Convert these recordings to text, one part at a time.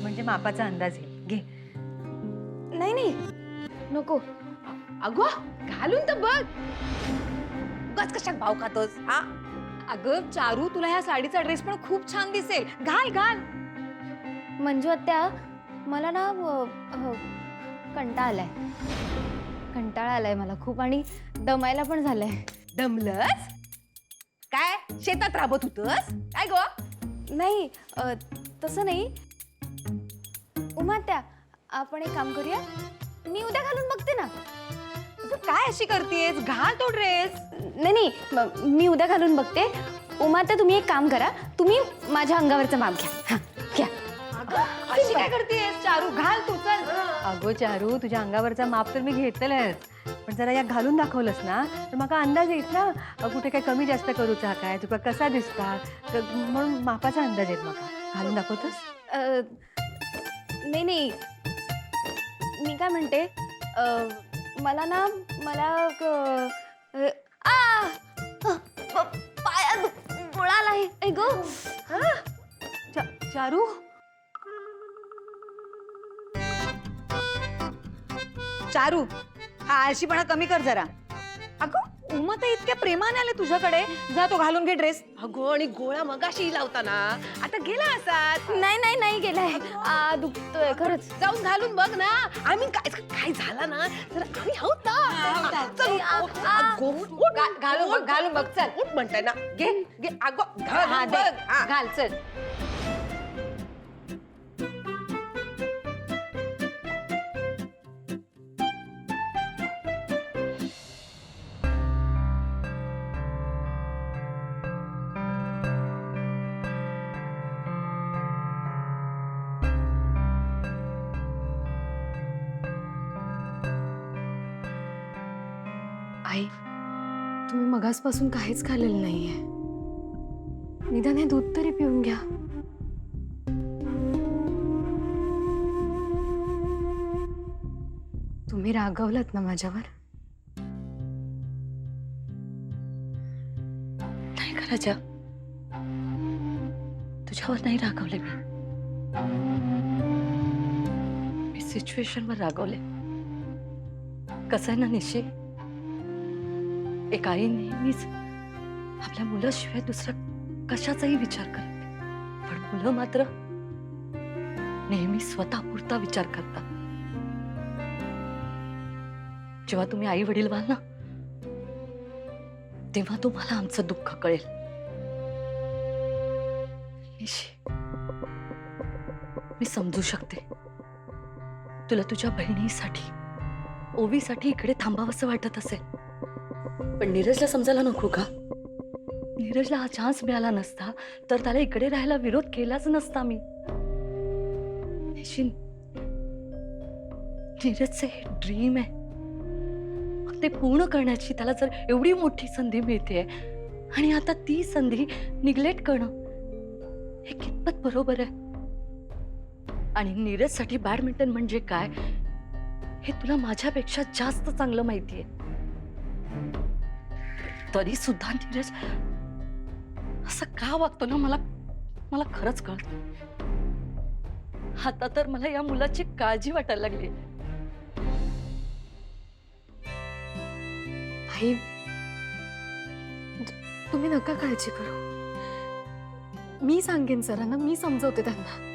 म्हणजे मापाचा अंदाज येईल. घे. नाही नाही नको. अगं घालून तर बघ. उगाच कशात भाव खातोस हा? अगं चारू, तुला ह्या साडीचा ड्रेस पण खूप छान दिसेल. घाल घाल. मंजू आत्या, मला ना कंटाळा आलाय मला खूप, आणि दमायला पण झालंय. दमलंस काय? शेतात राबत होतस काय ग? नाही तसं नाही. उमा आत्या, आपण एक काम करूया, मी उद्या घालून बघते ना. तू काय अशी करतेस? घाल तो ड्रेस. नाही नाही मी उद्या घालून बघते. उमा आत्या, तुम्ही एक काम करा, तुम्ही माझ्या अंगावरचं माप घ्या. हां घ्या. अशी काय करतेस? चारू घाल तू, चल. अगो चारू, तुझ्या अंगावरचा माप तर मी घेतलंच, पण जरा या घालून दाखवलंस ना तर मला अंदाज येईल ना, कुठे काय कमी जास्त करूचा काय, तुका कसा दिसता, म्हणून मापाचा अंदाज येत. मला घालून दाखवतोस? नाही नाही, मी काय म्हणते, मला पाया गोळाला आहे गो. चारू, चारू, हा आळशीपणा कमी कर जरा. अगं उमा तर इतक्या प्रेमाने आले तुझ्याकडे. जा तो घालून घे ड्रेस. अगं आणि गोळा मगाशी लावताना आता गेला असाच. नाही गेलाय. दुखतोय खरंच. जाऊन घालून बघ ना. आम्ही काय झाला ना तर आम्ही आहोत ना. चल, घालून बघ चल. उठ म्हणताय ना. घे घे अगं घाल बघ. हा. घाल चल. आई, तुम्ही मगासपासून काहीच खाल्लेलं नाहीये. निदान हे दूध तरी पिऊन घ्या. तुम्ही रागवलात ना माझ्यावर? नाही का राजा, तुझ्यावर नाही रागवले मी सिच्युएशनवर रागवले. कसं आहे ना निशी, एक आई नेहमीच आपल्या मुलाशिवाय दुसरा कशाचाही विचार करते, पण मुलं मात्र नेहमी स्वतःपुरता विचार करतात. जेव्हा तुम्ही आई वडील व्हाल ना, तेव्हा तुम्हाला आमचं दुःख कळेल. निशी, मी समजू शकते तुला तुझ्या बहिणीसाठी, ओवीसाठी इकडे थांबावंसं वाटत असेल, पण नीरजला समजायला नको का? नीरजला हा चान्स मिळाला नसता तर त्याला इकडे राहायला विरोध केलाच नसता मी. नीरजचे हे ड्रीम आहे, ते पूर्ण करण्याची त्याला जर एवढी मोठी संधी मिळते आणि आता ती संधी निग्लेक्ट करणं हे कितपत बरोबर आहे? आणि नीरजसाठी बॅडमिंटन म्हणजे काय हे तुला माझ्यापेक्षा जास्त चांगलं माहितीये. तरी सुद्धा नीरज असं का वागतो ना, मला खरंच कळत. आता तर मला या मुलाची काळजी वाटायला लागली. आई, तुम्ही नका काळजी करू. मी सांगेन सरांना, मी समजवते त्यांना.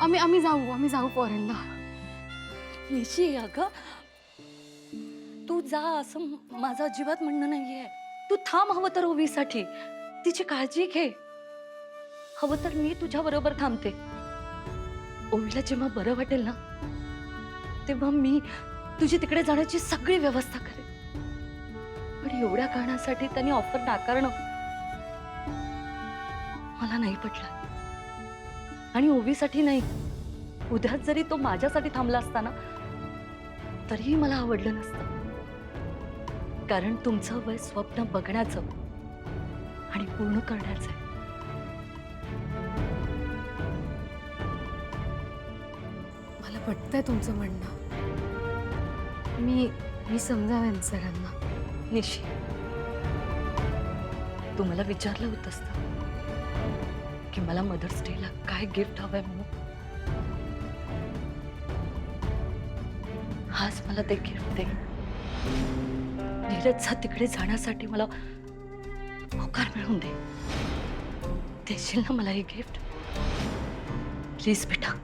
आम्ही जाऊ फॉरेनला. निशी, अगं तू जा असं माझं अजिबात म्हणणं नाहीये. तू थांब, हवं तर ओवीसाठी, तिची काळजी घे. हवं तर मी तुझ्या बरोबर थांबते. ओवीला जेव्हा बरं वाटेल ना तेव्हा मी तुझी तिकडे जाण्याची सगळी व्यवस्था करेन. पण एवढ्या कारणासाठी त्यांनी ऑफर नाकारणं मला नाही पटलं. आणि ओवीसाठी नाही, उद्याच जरी तो माझ्यासाठी थांबला असता ना तरीही मला आवडलं नसतं. कारण तुमचं वय स्वप्न बघण्याचं आणि पूर्ण करण्याचं आहे. मला पटतंय तुमचं म्हणणं. मी समजावेन सरांना. निशी, तू मला विचारलं होतंस ना की मला मदर्स डेला काय गिफ्ट हवंय म्हणून. आज मला ते गिफ्ट दे. नीरजचा तिकडे जाण्यासाठी मला होकार मिळवून दे. देशील ना मला हे गिफ्ट? प्लीज बेटा.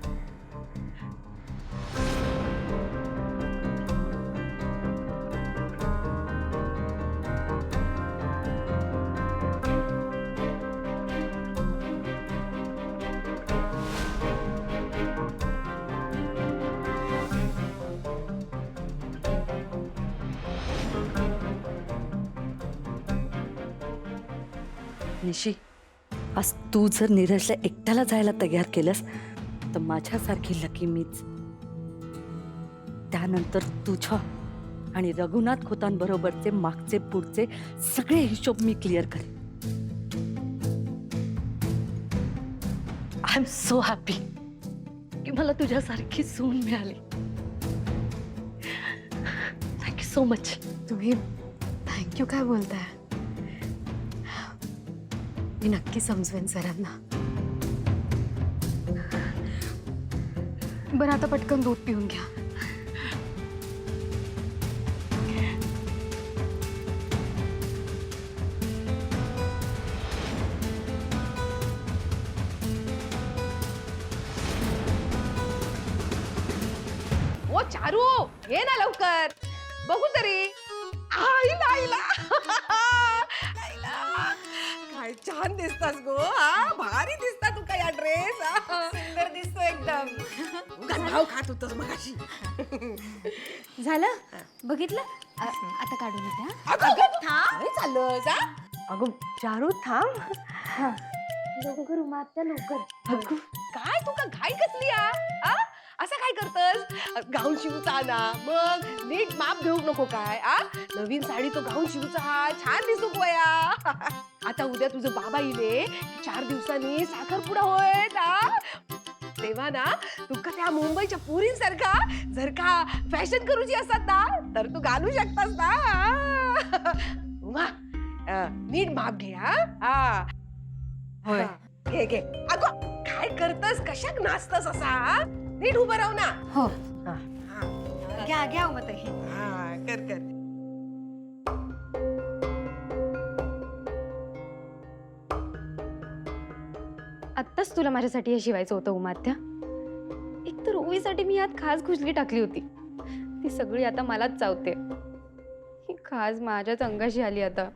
निशी, आज तू जर नीरजला एकट्याला जायला तयार केलंस तर माझ्यासारखी लकी मीच. त्यानंतर तुझ्या आणि रघुनाथ खोतांबरोबरचे मागचे पुढचे सगळे हिशोब मी क्लिअर करेन. आय एम सो हॅपी की मला तुझ्यासारखी सून मिळाली. Thank you so much. तुम्ही थँक्यू काय बोलताय? मी नक्की समजवेन सरांना. बरं आता पटकन दूध पिऊन घ्या. ओ चारू, ये ना लवकर, बघू तरी. आईला आईला आईला, काय छान दिसतास गो. भारी दिसता तू काय ड्रेस. सुंदर दिसतो एकदम. उगाच भाव खात होतस मगाशी. झालं बघितलं? आता काढून येते हा. अगं थांब. काय चाललं जा. अगं चारू थांब. लवकर उमा आत्या लवकर. अगं काय तू का घाई कसली आ? असं काय करतस? गाऊन शिवचा ना, मग नीट माप घेऊ नको काय. नवीन साडी तो गाऊन शिवचा हा, छान दिसू गोया. आता उद्या तुझं बाबा इले 4 दिवसांनी साखरपुडा होय ना, तेव्हा ना तुका त्या मुंबईच्या पुरींसारखा जर का फॅशन करूची असतात ना तर तू घालू शकतास ना. उमा, नीट माप घे. हा होय. घे घे. अगं काय करतस? कशाक नाचतस असा? नीट उभं राहू ना. हो घ्या घ्या उमा ताई. कर कर. आत्ताच तुला माझ्यासाठी हे शिवायचं होतं उमा आत्या. एक तर ओवीसाठी मी यात खास खुशली टाकली होती, ती सगळी आता मलाच चावते. ही खास माझ्याच अंगाशी आली आता.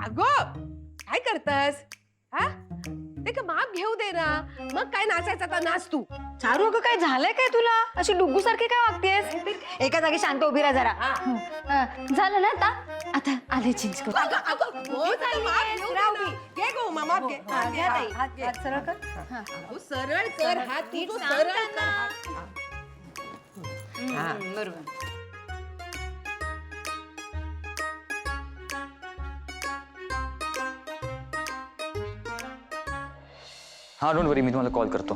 अगं काय करतस? हा ते का माप घेऊ दे ना, मग काय नाचायचं आता नाच तू. चारू अगं काय झालंय काय तुला? अशी डुग्गू सारखी काय वागतेस? एका जागी शांत उभी राहा जरा. झालं ना आता? आता आले चेंज करू. अगं अगं हो चाल, माप घेऊ दे ना. घे गो उमा, माप घे. घ्या ताई. हात सरळ कर. अगं, सरळ कर हात. नीट सरळ कर. बरोबर. हाँ डोंट वरी, मी तुम्हाला कॉल करतो.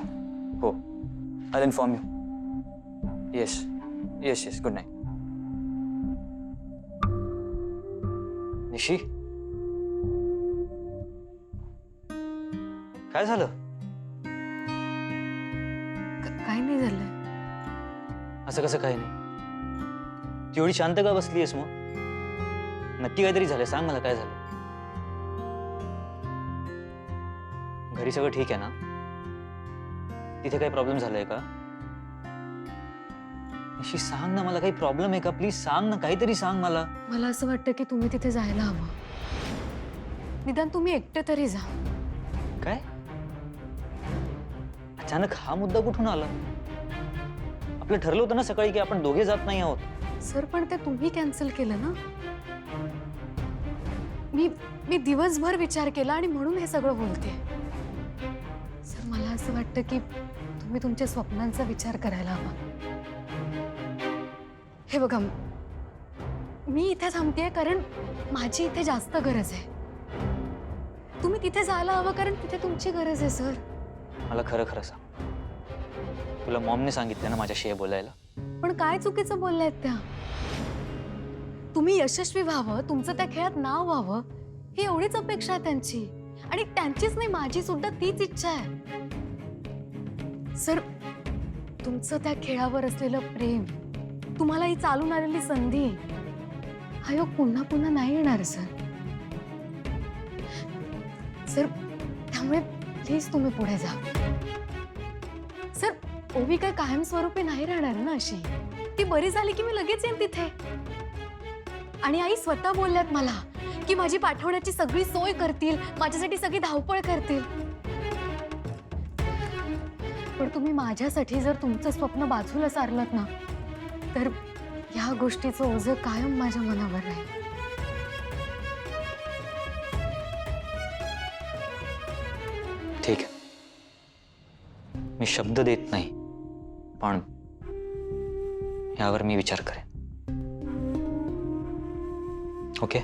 हो, I inform you. Yes yes yes, good night. निशी, काय झालं? काय नाही झालंय. असं कसं काही नाही? ती एवढी शांत का बसली आहेस मग? नक्की काहीतरी झालं, सांग मला काय झालं. घरी सगळं ठीक आहे ना? तिथे काही प्रॉब्लेम झालाय का? निशी सांग ना, मला काही प्रॉब्लेम आहे का? प्लीज सांग ना, काहीतरी सांग मला. मला असं वाटतं की तुम्ही तिथे जायला हवं. निदान तुम्ही एकटे तरी जा. काय अचानक हा मुद्दा कुठून आला? आपलं ठरलं होतं ना सकाळी की आपण दोघे जात नाही आहोत. सर पण ते तुम्ही कॅन्सल केलं ना. मी दिवसभर विचार केला आणि म्हणून हे सगळं बोलते. सर मला असं वाटतं की तुम्ही तुमच्या स्वप्नांचा विचार करायला हवा. हे बघा, मी इथे थांबतेय कारण माझी इथे जास्त गरज आहे. तुम्ही तिथे जायला हवं कारण तिथे तुमची गरज आहे. सर मला खरं खरं सांग, तुला मॉमने सांगितलं ना माझ्याशी हे बोलायला? पण काय चुकीचं बोलल्यात त्या? तुम्ही यशस्वी व्हावं, तुमचं त्या खेळात नाव व्हावं ही एवढीच अपेक्षा आहे त्यांची. आणि त्यांचीच नाही, माझी सुद्धा तीच इच्छा आहे. सर, तुमचं त्या खेळावर असलेलं प्रेम, तुम्हाला ही चालून आलेली संधी, हा योग पुन्हा पुन्हा नाही येणार सर. सर, त्यामुळे प्लीज तुम्ही पुढे जा. सर, ओवी काय कायमस्वरूपी नाही राहणार ना अशी. ती बरी झाली की मी लगेच येईन तिथे. आणि आई स्वतः बोलल्यात मला की माझी पाठवण्याची सगळी सोय करतील, माझ्यासाठी सगळी धावपळ करतील. पण तुम्ही माझ्यासाठी जर तुमचं स्वप्न बाजूला सारलत ना, तर ह्या गोष्टीचं ओझं कायम माझ्या मनावर राहील. ठीक आहे, मी शब्द देत नाही, पण यावर मी विचार करेन. ओके?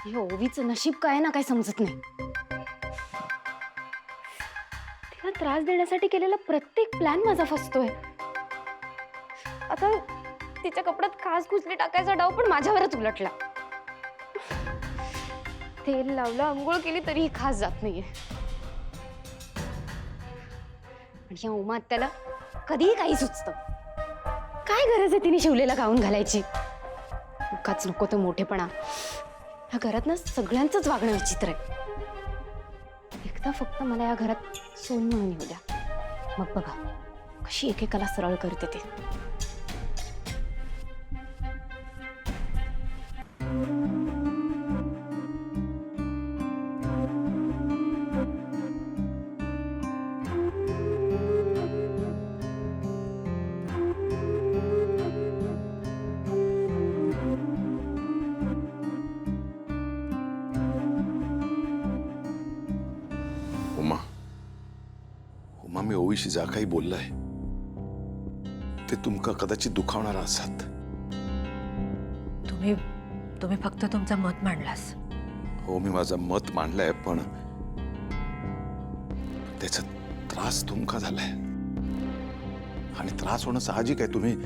हे ओवीचं नशीब काय ना काय समजत नाही. तिला त्रास देण्यासाठी केलेला प्रत्येक प्लॅन माझा फसतोय. आता तिच्या कपड्यात खास घुसली टाकायचा डाव पण माझ्यावरच उलटला. तेल लावलं, आंघोळ केली तरीही खास जात नाहीये. आणि या उमा त्याला कधीही काही सुचतं. काय गरज आहे तिने शिवलेला गाऊन घालायची? उगाच नको तो मोठेपणा. या घरात ना सगळ्यांचंच वागणं विचित्र आहे. एकदा फक्त मला या घरात सोन म्हणून येऊ द्या, मग बघा कशी एकेकाला सरळ करते ते. उमा, उमा, मी ओवीशी जा काही बोललाय ते तुमका कदाचित दुखावणार आसात. तुम्ही फक्त तुमचं मत मांडलास. हो, मी माझं मत मांडलंय, पण त्याचा त्रास तुमका झालाय आणि त्रास होणं साहजिक आहे. तुम्ही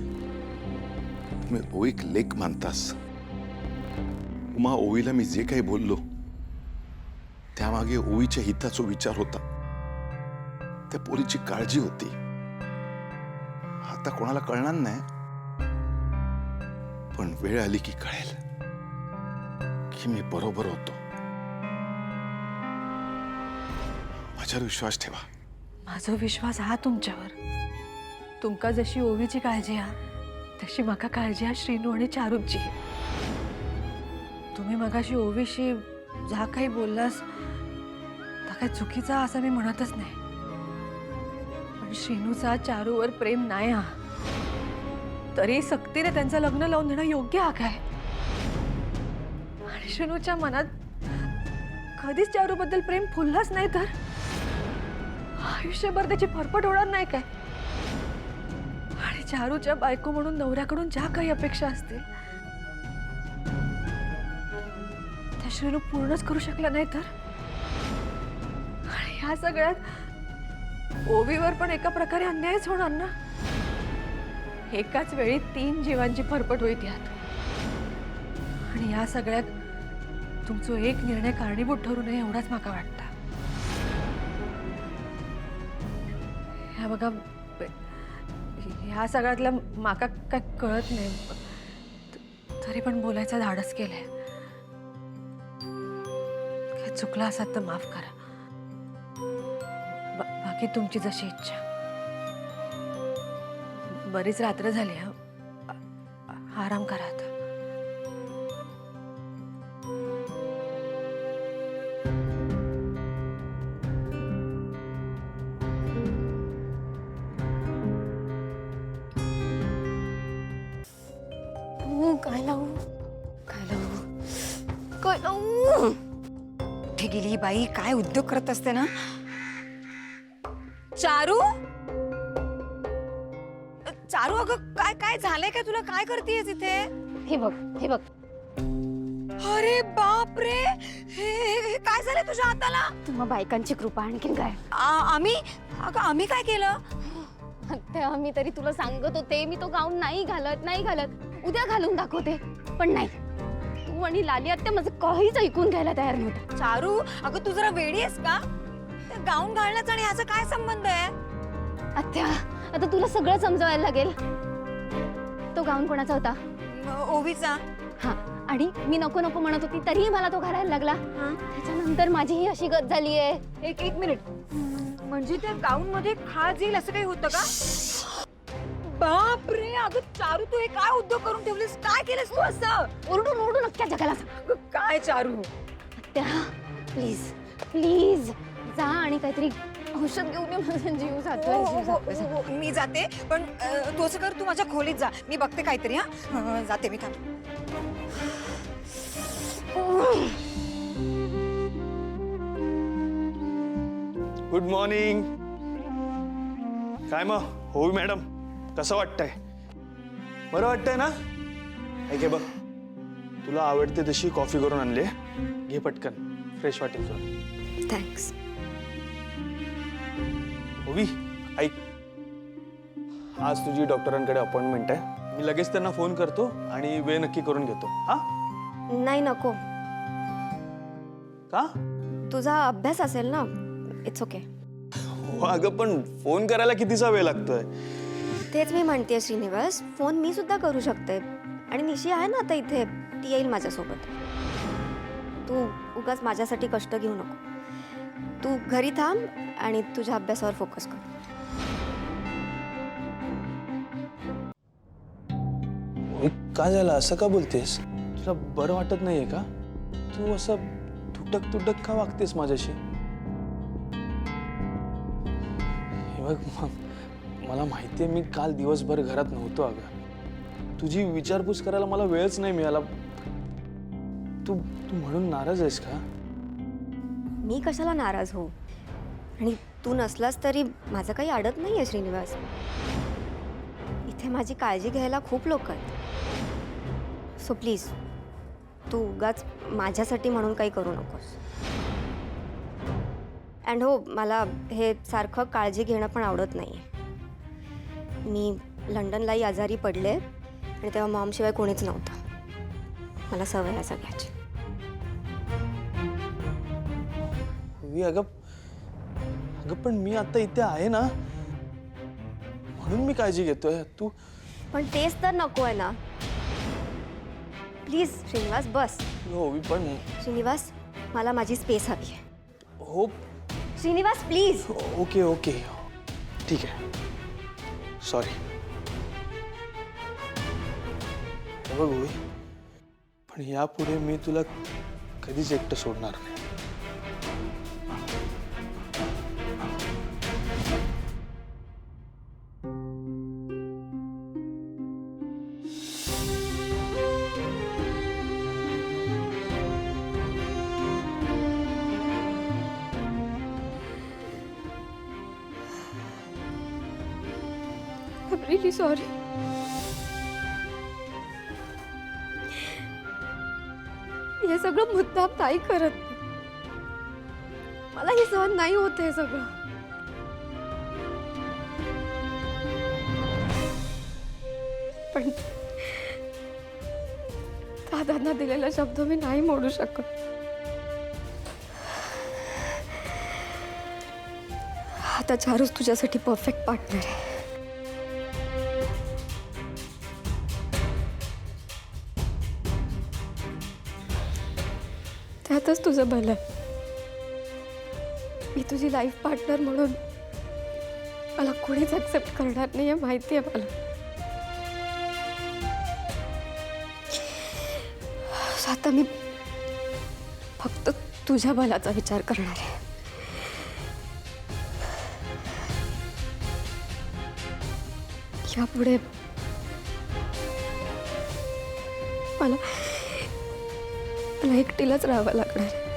ओवीक लेक मानतास. उमा, ओवीला मी जे काही बोललो त्यामागे ओवीच्या हिताचा विचार होता, त्या पोरीची काळजी होती. आता कोणाला कळणार नाही, पण वेळ आली की कळेल की मी बरोबर होतो. माझ्यावर विश्वास ठेवा. माझा विश्वास हा तुमच्यावर. तुमका जशी ओवीची काळजी हा, तशी माका काळजी हा श्रीनू आणि चारूची. तुम्ही मगाशी ओवीशी जा काही बोललास तर काय चुकीचा असं मी म्हणतच नाही. पण श्रीनूचा चारूवर प्रेम नाही हा, तरी सक्तीने त्यांचं लग्न लावून देणं योग्य हा काय? आणि श्रीनूच्या मनात कधीच चारूबद्दल प्रेम फुललंच नाही तर आयुष्यभर त्याची फरफट होणार नाही काय? आणि चारूच्या बायको म्हणून नवऱ्याकडून ज्या काही अपेक्षा असतील त्या श्रीनू पूर्णच करू शकला नाही तर? आणि ह्या सगळ्यात ओवीवर पण एका प्रकारे अन्यायच होणार ना. एकाच वेळी 3 जीवांची फरफट होईल यात. आणि या सगळ्यात तुमचा एक निर्णय कारणीभूत ठरू नये एवढाच माका वाटतं. ह्या बघा, ह्या सगळ्यातलं माका काय कळत नाही, तरी पण बोलायचं धाडस केलंय. काय चुकलं असात तर माफ करा. बाकी तुमची जशी इच्छा. बरीच रात्र झाली हा, आराम करा आता. काय लावू काय लावू काय लावू? कुठे गेली बाई? काय उद्योग करत असते ना. चारू, चारू, अगं काय काय झालंय काय तुला? काय करतेस इथे? हे बघ, हे बघ. अरे बाप रे, हे काय झालंय तुझ्या हाताला? तुम्हा बायकांची कृपा, आणखीन काय? आम्ही काय केलं? ते आम्ही तरी तुला सांगत होते, मी तो गाऊन नाही घालत. उद्या घालून दाखवते, पण नाही. चारू आणि लाली आत्या माझं काहीच ऐकून घ्यायला तयार नव्हतं. चारू, अगं तू जरा वेडी आहेस का? गाऊन घालण्याचा आणि ह्याचा काय संबंध आहे? आत्या आता तुला सगळं समजवायला लागेल. तो गाऊन कोणाचा होता? ओवीचा. हा, आणि मी नको नको म्हणत होती तरीही मला तो घालायला लागला. त्याच्यानंतर माझी ही अशी गत झालीये. एक मिनिट, म्हणजे त्या गाऊन मध्ये खाज येईल असं काही होतं का? बापरे, अगं चारू तू हे काय उद्योग करून ठेवलीस? काय केलंस तू असं? ओरडून ओरडून अख्ख्या जगाला सांग. अगं, काय चारू? आत्या प्लीज प्लीज जा आणि काहीतरी औषध घेऊन ये. माझा जीव जातोय, जीव जातोय. मी जाते, पण तू असं कर, तू माझ्या खोलीत जा, मी बघते काहीतरी. हा जाते मी, थांब. Good morning. काय मग हो मॅडम, कसं वाटतंय? बरं वाटतंय ना? ऐक हे बघ, तुला आवडते तशी कॉफी करून आणले, घे पटकन, फ्रेश वाटेल तुला. थँक्स. ओवी ऐक, आज तुझी डॉक्टरांकडे अपॉइंटमेंट आहे. मी लगेच त्यांना फोन करतो आणि वेळ नक्की करून घेतो. हा? नाही नको, का? तुझा अभ्यास असेल ना. It's okay. हो अगं, पण फोन करायला कितीचा वेळ लागतोय? तेच मी म्हणते श्रीनिवास, फोन मी सुद्धा करू शकते. आणि निशी आहे ना आता इथे, ती येईल माझ्यासोबत. तू उगाच माझ्यासाठी कष्ट घेऊ नको. तू घरी थांब आणि तुझ्या अभ्यासावर फोकस कर. ओवी, काय झालं? असं का बोलतेस? तुला बरं वाटत नाहीये का? तू असं तुटक तुटक का वागतेस माझ्याशी? हे बघ, मला माहितीये मी काल दिवसभर घरात नव्हतो. अगं, तुझी विचारपूस करायला मला वेळच नाही मिळाला. तू तू म्हणून नाराज आहेस का? मी कशाला नाराज हो? आणि तू नसलास तरी माझं काही अडत नाही आहे श्रीनिवास. इथे माझी काळजी घ्यायला खूप लोक आहेत. सो प्लीज तू उगाच माझ्यासाठी म्हणून काही करू नकोस. अँड हो, मला हे सारखं काळजी घेणं पण आवडत नाही आहे. मी लंडनलाही आजारी पडले आणि तेव्हा मॉमशिवाय कोणीच नव्हतं. मला सवय आहे सगळ्याची. ओवी, अगं पण मी आता इथे आहे ना, म्हणून मी काळजी घेतोय. तू पण तेच तर नको आहे ना. प्लीज श्रीनिवास बस. ओवी, पण श्रीनिवास, मला माझी स्पेस हवी आहे. हो. श्रीनिवास प्लीज. ओके ओके, ठीक आहे, सॉरी. बघ ओवी, पण यापुढे मी तुला कधीच एकटं सोडणार नाही. I'm really sorry. हे सगळं मुद्दाम नाही करत. मला हे सहन नाही होत हे सगळं. पण दादांना दिलेला शब्द मी नाही मोडू शकत. आता चारूच तुझ्यासाठी परफेक्ट पार्टनर आहे. त्यातच तुझं भलं. मी तुझी लाईफ पार्टनर म्हणून मला कोणीच ऍक्सेप्ट करणार नाहीये, माहिती आहे मला. आता मी फक्त तुझ्या भल्याचा विचार करणार आहे. यापुढे मला एकटीलाच राहावं लागणार आहे.